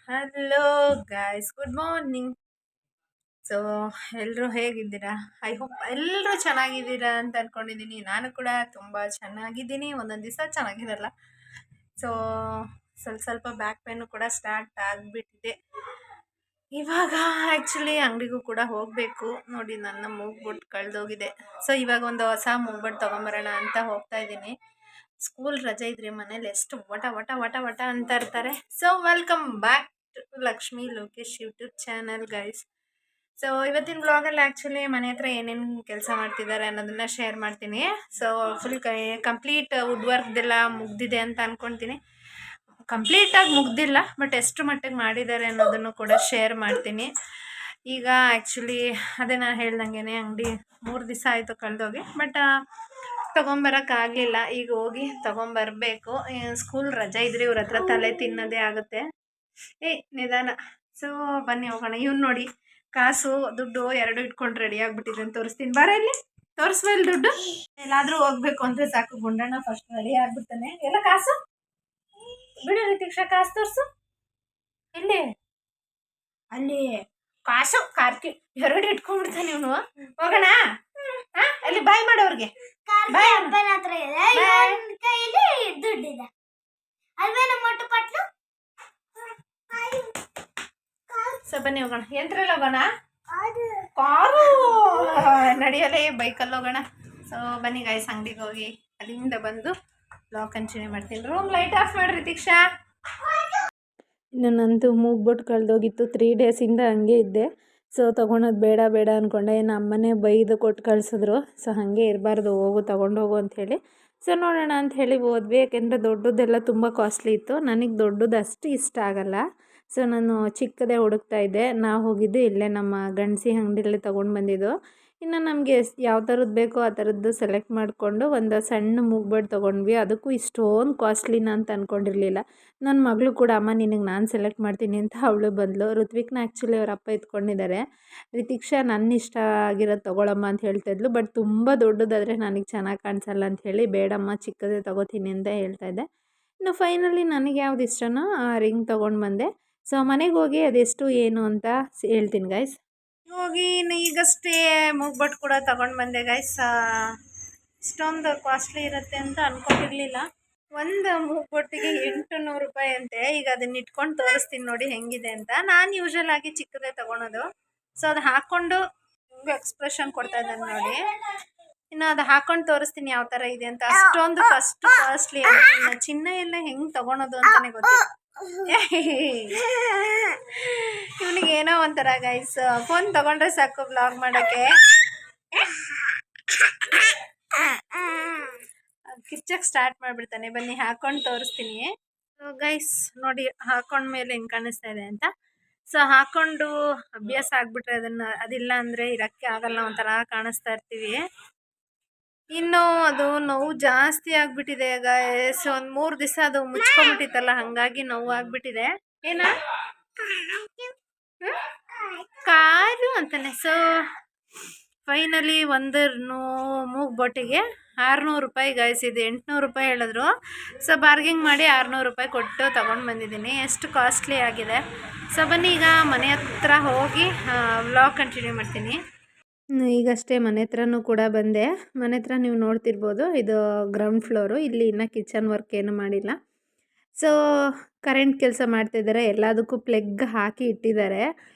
Hello guys, good morning. So ಎಲ್ಲರೂ ಹೇಗಿದ್ದೀರಾ? I hope ಎಲ್ಲರೂ ಚೆನ್ನಾಗಿದ್ದೀರಾ ಅಂತ ಅನ್ಕೊಂಡಿದ್ದೀನಿ. ನಾನು ಕೂಡ ತುಂಬ ಚೆನ್ನಾಗಿದ್ದೀನಿ. ಒಂದೊಂದು ದಿವಸ ಚೆನ್ನಾಗಿರಲ್ಲ. ಸೊ ಸ್ವಲ್ಪ ಸ್ವಲ್ಪ ಬ್ಯಾಕ್ ಪೇನು ಕೂಡ ಸ್ಟಾರ್ಟ್ ಆಗಿಬಿಟ್ಟಿದೆ. ಇವಾಗ ಆ್ಯಕ್ಚುಲಿ ಅಂಗಡಿಗೂ ಕೂಡ ಹೋಗಬೇಕು. ನೋಡಿ, ನನ್ನ ಮೂಗ್ಬೊಟ್ಟು ಕಳೆದೋಗಿದೆ. ಸೊ ಇವಾಗ ಒಂದು ಹೊಸ ಮೂಗ್ಬೊಟ್ಟು ತೊಗೊಂಬರೋಣ ಅಂತ ಹೋಗ್ತಾ ಇದ್ದೀನಿ. ಸ್ಕೂಲ್ ರಜೆ ಇದ್ರೆ ಮನೇಲಿ ಎಷ್ಟು ವಟ ವಟ ವಟ ವಟ ಅಂತ ಇರ್ತಾರೆ. So welcome back to Lakshmi Lokesh YouTube channel guys. So ಇವತ್ತಿನ ಬ್ಲಾಗಲ್ಲಿ ಆ್ಯಕ್ಚುಲಿ ಮನೆ ಹತ್ರ ಏನೇನು ಕೆಲಸ ಮಾಡ್ತಿದ್ದಾರೆ ಅನ್ನೋದನ್ನ ಶೇರ್ ಮಾಡ್ತೀನಿ. ಸೊ ಫುಲ್ ಕಂಪ್ಲೀಟ್ ವುಡ್ ವರ್ಕ್ದೆಲ್ಲ ಮುಗ್ದಿದೆ ಅಂತ ಅಂದ್ಕೊತೀನಿ. ಕಂಪ್ಲೀಟಾಗಿ ಮುಗ್ದಿಲ್ಲ, ಬಟ್ ಎಷ್ಟು ಮಟ್ಟಿಗೆ ಮಾಡಿದ್ದಾರೆ ಅನ್ನೋದನ್ನು ಕೂಡ ಶೇರ್ ಮಾಡ್ತೀನಿ. ಈಗ ಆ್ಯಕ್ಚುಲಿ ಅದೇ ನಾನು ಹೇಳ್ದಂಗೆ ಅಂಗಡಿ 3 ದಿವಸ ಆಯಿತು ಕಳೆದೋಗಿ, ಬಟ್ ತೊಗೊಂಬರೋಕ್ಕಾಗಲಿಲ್ಲ. ಈಗ ಹೋಗಿ ತೊಗೊಂಬರ್ಬೇಕು. ಸ್ಕೂಲ್ ರಜೆ ಇದ್ರೆ ಇವ್ರ ಹತ್ರ ತಲೆ ತಿನ್ನೋದೇ ಆಗುತ್ತೆ. ನಿಧಾನ. ಸೊ ಬನ್ನಿ ಹೋಗೋಣ. ಇವ್ನು ನೋಡಿ, ಕಾಸು ದುಡ್ಡು ಎರಡು ಇಟ್ಕೊಂಡು ರೆಡಿ ಆಗ್ಬಿಟ್ಟಿದೆ ಅಂತ ತೋರಿಸ್ತೀನಿ. ಬರ ಇಲ್ಲಿ, ತೋರಿಸ್ವಾ ಇಲ್ಲಿ ದುಡ್ಡು. ಎಲ್ಲಾದರೂ ಹೋಗ್ಬೇಕು ಅಂದರೆ ಸಾಕು, ಗುಂಡಣ್ಣ ಫಸ್ಟ್ ರೆಡಿ ಆಗ್ಬಿಡ್ತಾನೆ. ಎಲ್ಲ ಕಾಸು ಬಿಡು ರಿತೀಕ್ಷಾ, ಕಾಸು ತೋರಿಸು. ಇಲ್ಲಿ ಅಲ್ಲಿ ಕಾಸು ಕಾರ್ಕಿ ಎರಡು ಇಟ್ಕೊಂಡ್ಬಿಡ್ತಾನೆ ಇವನು. ಹೋಗೋಣ. ಅಲ್ಲಿ ಬಾಯ್ ಮಾಡೋರ್ಗೆ ಬಾಯ್. ಅಪ್ಪನ ಹತ್ರ ಇದೆ, ಕೈಯಲ್ಲಿ ದುಡ್ಡಿದೆ ಅಲ್ವೇ ನಮ್ಮ ಮೊಟ್ಟು ಪಟ್ಲು. ಸೊ ಬನ್ನಿ ಹೋಗೋಣ. ಎಂತ್ರಲ್ಲಿ ಹೋಗೋಣ? ಕಾರು ನಡೆಯಲೇ, ಬೈಕಲ್ಲಿ ಹೋಗೋಣ. ಸೊ ಬನ್ನಿ ಗಾಯ್ಸ್, ಅಂಗಡಿಗೆ ಹೋಗಿ ಅಲ್ಲಿಂದ ಬಂದು ಬ್ಲಾಗ್ ಕಂಟಿನ್ಯೂ ಮಾಡ್ತೀನಿ. ರೂಮ್ ಲೈಟ್ ಆಫ್ ಮಾಡ್ರಿ ದೀಕ್ಷಾ. ನನ್ನಂತೂ ಮೂಗ್ಬೊಟ್ಟು ಕಳೆದೋಗಿತ್ತು. 3 ಡೇಸಿಂದ ಹಂಗೆ ಇದ್ದೆ. ಸೊ ತೊಗೊಳೋದು ಬೇಡ ಬೇಡ ಅಂದ್ಕೊಂಡೆ. ನಮ್ಮ ಅಮ್ಮನೇ ಬೈದು ಕೊಟ್ಟು ಕಳಿಸಿದ್ರು. ಸೊ ಹಾಗೆ ಇರಬಾರ್ದು, ಹೋಗು ತೊಗೊಂಡೋಗು ಅಂಥೇಳಿ. ಸೊ ನೋಡೋಣ ಅಂತ ಹೇಳಿ ಹೋದ್ವಿ. ಯಾಕೆಂದರೆ ದೊಡ್ಡದೆಲ್ಲ ತುಂಬ ಕಾಸ್ಟ್ಲಿ ಇತ್ತು. ನನಗೆ ದೊಡ್ಡದು ಅಷ್ಟು ಇಷ್ಟ ಆಗಲ್ಲ. ಸೊ ನಾನು ಚಿಕ್ಕದೇ ಹುಡುಕ್ತಾ ಇದ್ದೆ. ನಾವು ಹೋಗಿದ್ದು ಇಲ್ಲೇ ನಮ್ಮ ಗಣಸಿ ಅಂಗಡಿಯಲ್ಲೇ ತೊಗೊಂಡು ಬಂದಿದ್ದು. ಇನ್ನು ನಮಗೆ ಯಾವ ಥರದ್ದು ಬೇಕೋ ಆ ಥರದ್ದು ಸೆಲೆಕ್ಟ್ ಮಾಡಿಕೊಂಡು ಒಂದು ಸಣ್ಣ ಮೂಗ್ಬೊಟ್ಟು ತೊಗೊಂಡ್ವಿ. ಅದಕ್ಕೂ ಇಷ್ಟೊಂದು ಕಾಸ್ಟ್ಲಿನ ಅಂತ ಅಂದ್ಕೊಂಡಿರಲಿಲ್ಲ. ನನ್ನ ಮಗಳು ಕೂಡ, ಅಮ್ಮ ನಿನಗೆ ನಾನು ಸೆಲೆಕ್ಟ್ ಮಾಡ್ತೀನಿ ಅಂತ ಅವಳು ಬಂದಳು. ಋತ್ವಿಕ್ನ ಆ್ಯಕ್ಚುಲಿ ಅವ್ರ ಅಪ್ಪ ಎತ್ಕೊಂಡಿದ್ದಾರೆ. ರಿತೀಕ್ಷಾ ನನ್ನ ಇಷ್ಟ ಆಗಿರೋದು ತೊಗೊಳಮ್ಮ ಅಂತ ಹೇಳ್ತಾಯಿದ್ಲು. ಬಟ್ ತುಂಬ ದೊಡ್ಡದಾದರೆ ನನಗೆ ಚೆನ್ನಾಗಿ ಕಾಣಿಸಲ್ಲ ಅಂತ ಹೇಳಿ, ಬೇಡಮ್ಮ ಚಿಕ್ಕದೇ ತೊಗೋತೀನಿ ಅಂತ ಹೇಳ್ತಾಯಿದ್ದೆ. ಇನ್ನು ಫೈನಲಿ ನನಗೆ ಯಾವ್ದು ಇಷ್ಟನೋ ಆ ರಿಂಗ್ ತೊಗೊಂಡು ಬಂದೆ. ಸೊ ಮನೆಗೆ ಹೋಗಿ ಅದೆಷ್ಟು ಏನು ಅಂತ ಹೇಳ್ತೀನಿ ಗೈಸ್. ಹೋಗಿ ಈಗಷ್ಟೇ ಮೂಗ್ಬೊಟ್ಟು ಕೂಡ ತಗೊಂಡು ಬಂದೆ ಗೈಸ್. ಇಷ್ಟೊಂದು ಕಾಸ್ಟ್ಲಿ ಇರುತ್ತೆ ಅಂತ ಅಂದ್ಕೊಂಡಿರಲಿಲ್ಲ. ಒಂದು ಮೂಗ್ಬೊಟ್ಟಿಗೆ 800 ರೂಪಾಯಿ ಅಂತೆ. ಈಗ ಅದನ್ನ ಇಟ್ಕೊಂಡು ತೋರಿಸ್ತೀನಿ ನೋಡಿ ಹೆಂಗಿದೆ ಅಂತ. ನಾನು ಯೂಶಲ್ ಆಗಿ ಚಿಕ್ಕದೇ ತೊಗೊಳೋದು. ಸೊ ಅದು ಹಾಕ್ಕೊಂಡು ಹಿಂಗೆ ಎಕ್ಸ್ಪ್ರೆಷನ್ ಕೊಡ್ತಾ ಇದ್ದಾನೆ ನೋಡಿ. ಇನ್ನು ಅದು ಹಾಕ್ಕೊಂಡು ತೋರಿಸ್ತೀನಿ ಯಾವ ಥರ ಇದೆ ಅಂತ. ಅಷ್ಟೊಂದು ಕಾಸ್ಟ್ಲಿ ಇನ್ನು ಚಿನ್ನ ಎಲ್ಲ ಹೆಂಗೆ ತೊಗೊಳೋದು ಅಂತಲೇ ಗೊತ್ತಿಲ್ಲ. ಇವನಿಗೆ ಏನೋ ಒಂಥರ ಗೈಸ್, ಫೋನ್ ತೊಗೊಂಡ್ರೆ ಸಾಕು ಬ್ಲಾಗ್ ಮಾಡೋಕ್ಕೆ. ಕಿಚ್ಚಕ್ಕೆ ಸ್ಟಾರ್ಟ್ ಮಾಡಿಬಿಡ್ತಾನೆ. ಬನ್ನಿ ಹಾಕ್ಕೊಂಡು ತೋರಿಸ್ತೀನಿ ಗೈಸ್. ನೋಡಿ ಹಾಕೊಂಡ್ಮೇಲೆ ಹೆಂಗೆ ಕಾಣಿಸ್ತಾ ಇದೆ ಅಂತ. ಸೊ ಹಾಕ್ಕೊಂಡು ಅಭ್ಯಾಸ ಆಗಿಬಿಟ್ರೆ ಅದಿಲ್ಲ ಅಂದರೆ ಇರೋಕ್ಕೆ ಆಗಲ್ಲ, ಒಂಥರ ಕಾಣಿಸ್ತಾ ಇರ್ತೀವಿ. ಇನ್ನು ಅದು ನೋವು ಜಾಸ್ತಿ ಆಗಿಬಿಟ್ಟಿದೆ ಗೈಸ್. ಒಂದು 3 ದಿವಸ ಅದು ಮುಚ್ಕೊಂಡ್ಬಿಟ್ಟಿತ್ತಲ್ಲ, ಹಾಗಾಗಿ ನೋವು ಆಗಿಬಿಟ್ಟಿದೆ. ಏನ ಕಾರು ಅಂತಾನೆ. ಸೊ ಫೈನಲಿ ಒಂದು ಮೂಗ್ಬೊಟ್ಟಿಗೆ 600 ರೂಪಾಯಿ ಗೈಸ್. ಇದು 800 ರೂಪಾಯಿ ಹೇಳಿದ್ರು. ಸೊ ಬಾರ್ಗಿಂಗ್ ಮಾಡಿ 600 ರೂಪಾಯಿ ಕೊಟ್ಟು ತೊಗೊಂಡು ಬಂದಿದ್ದೀನಿ. ಎಷ್ಟು ಕಾಸ್ಟ್ಲಿ ಆಗಿದೆ. ಸೊ ಬನ್ನಿ ಈಗ ಮನೆ ಹತ್ರ ಹೋಗಿ ವ್ಲಾಗ್ ಕಂಟಿನ್ಯೂ ಮಾಡ್ತೀನಿ. ಈಗಷ್ಟೇ ಮನೆ ಹತ್ರನೂ ಕೂಡ ಬಂದೆ. ಮನೆ ಹತ್ರ ನೀವು ನೋಡ್ತಿರ್ಬೋದು, ಇದು ಗ್ರೌಂಡ್ ಫ್ಲೋರು. ಇಲ್ಲಿ ಇನ್ನೂ ಕಿಚನ್ ವರ್ಕ್ ಏನು ಮಾಡಿಲ್ಲ. ಸೊ ಕರೆಂಟ್ ಕೆಲಸ ಮಾಡ್ತಿದ್ದಾರೆ. ಎಲ್ಲದಕ್ಕೂ ಪ್ಲಗ್ ಹಾಕಿ ಇಟ್ಟಿದ್ದಾರೆ.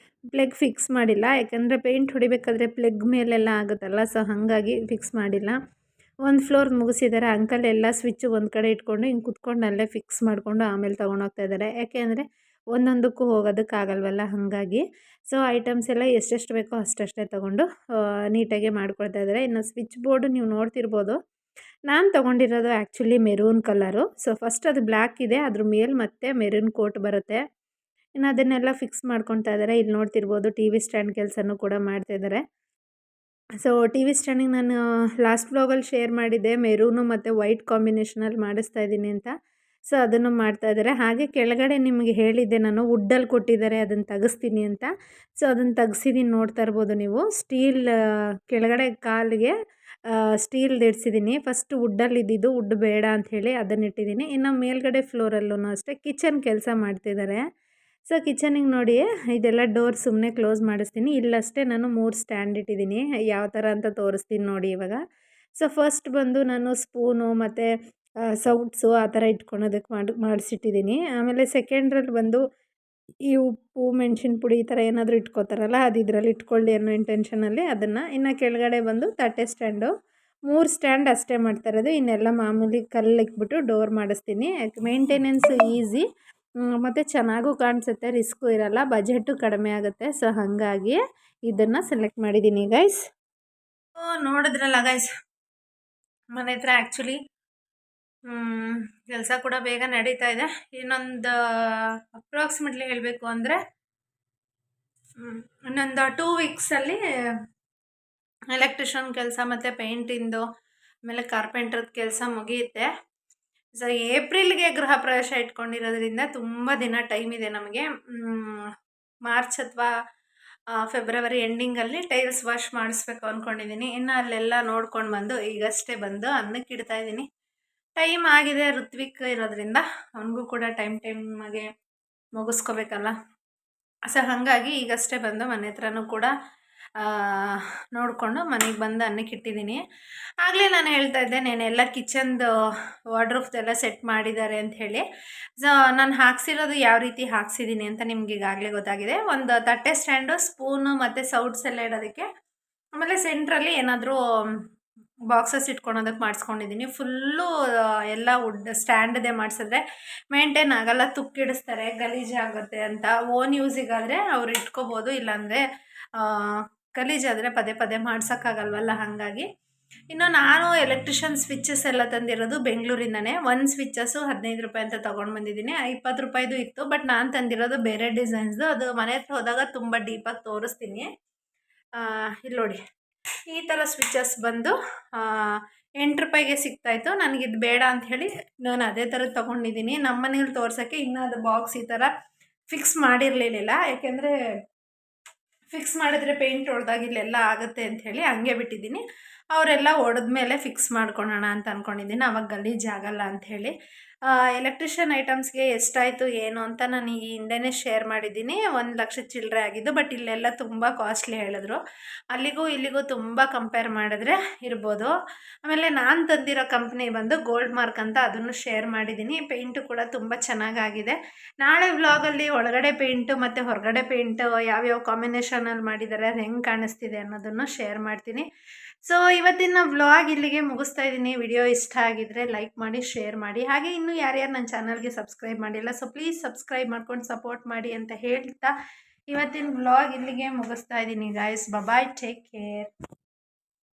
ಪ್ಲಗ್ ಫಿಕ್ಸ್ ಮಾಡಿಲ್ಲ, ಯಾಕಂದರೆ ಪೇಂಟ್ ಹೊಡಿಬೇಕಾದ್ರೆ ಪ್ಲಗ್ ಮೇಲೆಲ್ಲ ಆಗುತ್ತಲ್ಲ. ಸೊ ಹಾಗಾಗಿ ಫಿಕ್ಸ್ ಮಾಡಿಲ್ಲ. ಒಂದು ಫ್ಲೋರ್ ಮುಗಿಸಿದ್ದಾರೆ. ಅಂಕಲ್ ಎಲ್ಲ ಸ್ವಿಚ್ಚು ಒಂದು ಕಡೆ ಇಟ್ಕೊಂಡು ಹಿಂಗೆ ಕುತ್ಕೊಂಡು ಅಲ್ಲೇ ಫಿಕ್ಸ್ ಮಾಡಿಕೊಂಡು ಆಮೇಲೆ ತೊಗೊಂಡೋಗ್ತಾ ಇದ್ದಾರೆ. ಯಾಕೆ ಅಂದರೆ ಒಂದೊಂದಕ್ಕೂ ಹೋಗೋದಕ್ಕಾಗಲ್ವಲ್ಲ, ಹಾಗಾಗಿ. ಸೊ ಐಟಮ್ಸ್ ಎಲ್ಲ ಎಷ್ಟೆಷ್ಟು ಬೇಕೋ ಅಷ್ಟಷ್ಟೇ ತೊಗೊಂಡು ನೀಟಾಗಿ ಮಾಡ್ಕೊಳ್ತಾ ಇದ್ದಾರೆ. ಇನ್ನು ಸ್ವಿಚ್ ಬೋರ್ಡು ನೀವು ನೋಡ್ತಿರ್ಬೋದು. ನಾನು ತೊಗೊಂಡಿರೋದು actually maroon colour. So first ಅದು ಬ್ಲ್ಯಾಕ್ ಇದೆ, ಅದ್ರ ಮೇಲೆ ಮತ್ತೆ ಮೆರೂನ್ ಕೋಟ್ ಬರುತ್ತೆ. ಇನ್ನು ಅದನ್ನೆಲ್ಲ ಫಿಕ್ಸ್ ಮಾಡ್ಕೊತಾ ಇದ್ದಾರೆ. ಇಲ್ಲಿ ನೋಡ್ತಿರ್ಬೋದು ಟಿ ವಿ ಸ್ಟ್ಯಾಂಡ್ ಕೆಲಸನೂ ಕೂಡ ಮಾಡ್ತಾಯಿದ್ದಾರೆ. ಸೊ ಟಿ ವಿ ಸ್ಟ್ಯಾಂಡಿಗೆ ನಾನು ಲಾಸ್ಟ್ ಬ್ಲಾಗಲ್ಲಿ ಶೇರ್ ಮಾಡಿದ್ದೆ, ಮೆರೂನು ಮತ್ತು ವೈಟ್ ಕಾಂಬಿನೇಷನಲ್ಲಿ ಮಾಡಿಸ್ತಾ ಇದ್ದೀನಿ ಅಂತ. ಸೊ ಅದನ್ನು ಮಾಡ್ತಾಯಿದ್ದಾರೆ. ಹಾಗೆ ಕೆಳಗಡೆ ನಿಮಗೆ ಹೇಳಿದ್ದೆ ನಾನು, ವುಡ್ಡಲ್ಲಿ ಕೊಟ್ಟಿದ್ದಾರೆ, ಅದನ್ನು ತೆಗಿಸ್ತೀನಿ ಅಂತ. ಸೊ ಅದನ್ನು ತೆಗ್ಸಿದ್ದೀನಿ, ನೋಡ್ತಾ ಇರ್ಬೋದು ನೀವು. ಸ್ಟೀಲ್ ಕೆಳಗಡೆ ಕಾಲಿಗೆ ಸ್ಟೀಲ್ದು ಇಡ್ಸಿದ್ದೀನಿ. ಫಸ್ಟ್ ವುಡ್ಡಲ್ಲಿ ಇದ್ದಿದ್ದು, ವುಡ್ ಬೇಡ ಅಂಥೇಳಿ ಅದನ್ನು ಇಟ್ಟಿದ್ದೀನಿ. ಇನ್ನು ಮೇಲ್ಗಡೆ ಫ್ಲೋರಲ್ಲೂ ಅಷ್ಟೇ ಕಿಚನ್ ಕೆಲಸ ಮಾಡ್ತಿದ್ದಾರೆ. ಸೊ ಕಿಚನಿಗೆ ನೋಡಿ ಇದೆಲ್ಲ ಡೋರ್ ಸುಮ್ಮನೆ ಕ್ಲೋಸ್ ಮಾಡಿಸ್ತೀನಿ. ಇಲ್ಲಷ್ಟೇ ನಾನು 3 ಸ್ಟ್ಯಾಂಡ್ ಇಟ್ಟಿದ್ದೀನಿ. ಯಾವ ಥರ ಅಂತ ತೋರಿಸ್ತೀನಿ ನೋಡಿ ಇವಾಗ. ಸೊ ಫಸ್ಟ್ ಬಂದು ನಾನು ಸ್ಪೂನು ಮತ್ತು ಸೌಟ್ಸು ಆ ಥರ ಇಟ್ಕೊಳೋದಕ್ಕೆ ಮಾಡಿಸಿಟ್ಟಿದ್ದೀನಿ. ಆಮೇಲೆ ಸೆಕೆಂಡ್ರಲ್ಲಿ ಬಂದು ಈ ಉಪ್ಪು, ಮೆಣಸಿನ ಪುಡಿ ಈ ಥರ ಏನಾದರೂ ಇಟ್ಕೋತಾರಲ್ಲ ಅದು ಇದರಲ್ಲಿ ಇಟ್ಕೊಳ್ಳಿ ಅನ್ನೋ ಇಂಟೆನ್ಷನಲ್ಲಿ ಅದನ್ನು. ಇನ್ನು ಕೆಳಗಡೆ ಬಂದು ತಟ್ಟೆ ಸ್ಟ್ಯಾಂಡು. 3 ಸ್ಟ್ಯಾಂಡ್ ಅಷ್ಟೇ ಮಾಡ್ತಾ ಇರೋದು. ಇನ್ನೆಲ್ಲ ಮಾಮೂಲಿ ಕಲ್ಲಿಕ್ಬಿಟ್ಟು ಡೋರ್ ಮಾಡಿಸ್ತೀನಿ. ಮೇಂಟೆನೆನ್ಸು ಈಸಿ ಮತ್ತು ಚೆನ್ನಾಗೂ ಕಾಣಿಸುತ್ತೆ, ರಿಸ್ಕು ಇರಲ್ಲ, ಬಜೆಟು ಕಡಿಮೆ ಆಗುತ್ತೆ. ಸೊ ಹಾಗಾಗಿ ಇದನ್ನು ಸೆಲೆಕ್ಟ್ ಮಾಡಿದ್ದೀನಿ ಗೈಸ್. ನೋಡಿದ್ರಲ್ಲ ಗೈಸ್, ಮನೆ ಹತ್ರ ಆ್ಯಕ್ಚುಲಿ ಕೆಲಸ ಕೂಡ ಬೇಗ ನಡೀತಾ ಇದೆ. ಇನ್ನೊಂದು ಅಪ್ರಾಕ್ಸಿಮೇಟ್ಲಿ ಹೇಳಬೇಕು ಅಂದರೆ ಇನ್ನೊಂದು 2 ವೀಕ್ಸಲ್ಲಿ ಎಲೆಕ್ಟ್ರಿಷಿಯನ್ ಕೆಲಸ ಮತ್ತು ಪೇಂಟಿಂದು ಆಮೇಲೆ ಕಾರ್ಪೆಂಟ್ರದ್ದು ಕೆಲಸ ಮುಗಿಯುತ್ತೆ. ಸೊ ಏಪ್ರಿಲ್ಗೆ ಗೃಹ ಪ್ರವೇಶ ಇಟ್ಕೊಂಡಿರೋದ್ರಿಂದ ತುಂಬ ದಿನ ಟೈಮ್ ಇದೆ ನಮಗೆ. ಮಾರ್ಚ್ ಅಥವಾ ಫೆಬ್ರವರಿ ಎಂಡಿಂಗಲ್ಲಿ ಟೈಲ್ಸ್ ವಾಶ್ ಮಾಡಿಸ್ಬೇಕು ಅಂದ್ಕೊಂಡಿದ್ದೀನಿ. ಇನ್ನು ಅಲ್ಲೆಲ್ಲ ನೋಡ್ಕೊಂಡು ಬಂದು ಈಗಷ್ಟೇ ಬಂದು ಅನ್ನಕ್ಕೆ ಇಡ್ತಾಯಿದ್ದೀನಿ. ಟೈಮ್ ಆಗಿದೆ, ಋತ್ವಿಕ್ ಇರೋದ್ರಿಂದ ಅವನಿಗೂ ಕೂಡ ಟೈಮ್ಗೆ ಮುಗಿಸ್ಕೋಬೇಕಲ್ಲ. ಸೊ ಹಾಗಾಗಿ ಈಗಷ್ಟೇ ಬಂದು ಮನೆ ಹತ್ರನೂ ಕೂಡ ನೋಡಿಕೊಂಡು ಮನೆಗೆ ಬಂದು ಅನ್ನಕ್ಕೆ ಇಟ್ಟಿದ್ದೀನಿ. ಆಗಲೇ ನಾನು ಹೇಳ್ತಾ ಇದ್ದೆ ಎಲ್ಲ ಕಿಚನ್ದು ವಾರ್ಡ್ರೋಬ್ದೆಲ್ಲ ಸೆಟ್ ಮಾಡಿದ್ದಾರೆ ಅಂತ ಹೇಳಿ. ಸೊ ನಾನು ಹಾಕ್ಸಿರೋದು ಯಾವ ರೀತಿ ಹಾಕ್ಸಿದ್ದೀನಿ ಅಂತ ನಿಮ್ಗೆ ಈಗಾಗಲೇ ಗೊತ್ತಾಗಿದೆ. ಒಂದು ತಟ್ಟೆ ಸ್ಟ್ಯಾಂಡು, ಸ್ಪೂನು ಮತ್ತು ಸೌಟ್ಸ್ ಎಲ್ಲ ಇಡೋದಕ್ಕೆ, ಆಮೇಲೆ ಸೆಂಟ್ರಲ್ಲಿ ಏನಾದರೂ ಬಾಕ್ಸಸ್ ಇಟ್ಕೊಳೋದಕ್ಕೆ ಮಾಡಿಸ್ಕೊಂಡಿದ್ದೀನಿ. ಫುಲ್ಲು ಎಲ್ಲ ವುಡ್ ಸ್ಟ್ಯಾಂಡದೇ ಮಾಡಿಸಿದ್ರೆ ಮೇಂಟೈನ್ ಆಗೋಲ್ಲ, ತುಕ್ಕಿಡಿಸ್ತಾರೆ, ಗಲೀಜಾಗುತ್ತೆ ಅಂತ. ಓನ್ ಯೂಸಿಗಾದರೆ ಅವ್ರು ಇಟ್ಕೋಬೋದು, ಇಲ್ಲಾಂದರೆ ಗಲೀಜಾದರೆ ಪದೇ ಪದೇ ಮಾಡ್ಸೋಕ್ಕಾಗಲ್ವಲ್ಲ. ಹಾಗಾಗಿ ಇನ್ನು ನಾನು ಎಲೆಕ್ಟ್ರಿಷಿಯನ್ ಸ್ವಿಚ್ಚಸ್ ಎಲ್ಲ ತಂದಿರೋದು ಬೆಂಗಳೂರಿಂದನೇ. ಒಂದು ಸ್ವಿಚ್ಚಸ್ಸು 15 ರೂಪಾಯಿ ಅಂತ ತೊಗೊಂಡು ಬಂದಿದ್ದೀನಿ. 20 ರೂಪಾಯಿದು ಇತ್ತು, ಬಟ್ ನಾನು ತಂದಿರೋದು ಬೇರೆ ಡಿಸೈನ್ಸ್ದು. ಅದು ಮನೆ ಹತ್ರ ಹೋದಾಗ ತುಂಬ ಡೀಪಾಗಿ ತೋರಿಸ್ತೀನಿ. ಇಲ್ಲಿ ನೋಡಿ, ಈ ಥರ ಸ್ವಿಚ್ಚಸ್ ಬಂದು 8 ರೂಪಾಯಿಗೆ ಸಿಗ್ತಾಯಿತ್ತು. ನನಗಿದು ಬೇಡ ಅಂಥೇಳಿ ನಾನು ಅದೇ ಥರದ್ದು ತೊಗೊಂಡಿದ್ದೀನಿ. ನಮ್ಮ ಮನೇಲಿ ತೋರ್ಸೋಕ್ಕೆ ಇನ್ನೂ ಅದು ಬಾಕ್ಸ್ ಈ ಥರ ಫಿಕ್ಸ್ ಮಾಡಿರಲಿಲ್ಲ. ಯಾಕೆಂದರೆ ಫಿಕ್ಸ್ ಮಾಡಿದ್ರೆ ಪೇಂಟ್ ಹೊಡೆದಾಗ ಇಲ್ಲೆಲ್ಲ ಆಗುತ್ತೆ ಅಂಥೇಳಿ ಹಂಗೆ ಬಿಟ್ಟಿದ್ದೀನಿ. ಅವರೆಲ್ಲ ಹೊಡೆದ್ಮೇಲೆ ಫಿಕ್ಸ್ ಮಾಡ್ಕೊಳ್ಳೋಣ ಅಂತ ಅಂದ್ಕೊಂಡಿದ್ದೀನಿ, ಆವಾಗ ಗಲೀಜಾಗಲ್ಲ ಅಂಥೇಳಿ. ಎಲೆಕ್ಟ್ರಿಷಿಯನ್ ಐಟಮ್ಸ್ಗೆ ಎಷ್ಟಾಯಿತು ಏನು ಅಂತ ನಾನು ಈ ಹಿಂದೆನೇ ಶೇರ್ ಮಾಡಿದ್ದೀನಿ. 1 ಲಕ್ಷ ಚಿಲ್ಲರೆ ಆಗಿದ್ದು, ಬಟ್ ಇಲ್ಲೆಲ್ಲ ತುಂಬ ಕಾಸ್ಟ್ಲಿ ಹೇಳಿದ್ರು. ಅಲ್ಲಿಗೂ ಇಲ್ಲಿಗೂ ತುಂಬ ಕಂಪೇರ್ ಮಾಡಿದ್ರೆ ಇರ್ಬೋದು. ಆಮೇಲೆ ನಾನು ತಂದಿರೋ ಕಂಪ್ನಿ ಬಂದು ಗೋಲ್ಡ್ ಮಾರ್ಕ್ ಅಂತ, ಅದನ್ನು ಶೇರ್ ಮಾಡಿದ್ದೀನಿ. ಪೇಂಟು ಕೂಡ ತುಂಬ ಚೆನ್ನಾಗಾಗಿದೆ. ನಾಳೆ ವ್ಲಾಗಲ್ಲಿ ಒಳಗಡೆ ಪೇಂಟು ಮತ್ತು ಹೊರಗಡೆ ಪೇಂಟು ಯಾವ್ಯಾವ ಕಾಂಬಿನೇಷನಲ್ಲಿ ಮಾಡಿದ್ದಾರೆ, ಅದು ಹೆಂಗೆ ಕಾಣಿಸ್ತಿದೆ ಅನ್ನೋದನ್ನು ಶೇರ್ ಮಾಡ್ತೀನಿ. ಸೊ ಇವತ್ತಿನ ವ್ಲಾಗ್ ಇಲ್ಲಿಗೆ ಮುಗಿಸ್ತಾ ಇದ್ದೀನಿ. ವಿಡಿಯೋ ಇಷ್ಟ ಆಗಿದ್ದರೆ ಲೈಕ್ ಮಾಡಿ, ಶೇರ್ ಮಾಡಿ. ಹಾಗೆ ಇನ್ನೂ ಯಾರ್ಯಾರು ನನ್ನ ಚಾನಲ್ಗೆ ಸಬ್ಸ್ಕ್ರೈಬ್ ಮಾಡಿಲ್ಲ, ಸೊ ಪ್ಲೀಸ್ ಸಬ್ಸ್ಕ್ರೈಬ್ ಮಾಡ್ಕೊಂಡು ಸಪೋರ್ಟ್ ಮಾಡಿ ಅಂತ ಹೇಳ್ತಾ ಇವತ್ತಿನ ವ್ಲಾಗ್ ಇಲ್ಲಿಗೆ ಮುಗಿಸ್ತಾ ಇದ್ದೀನಿ ಗಾಯ್ಸ್. ಬಾಯ್, ಟೇಕ್ ಕೇರ್.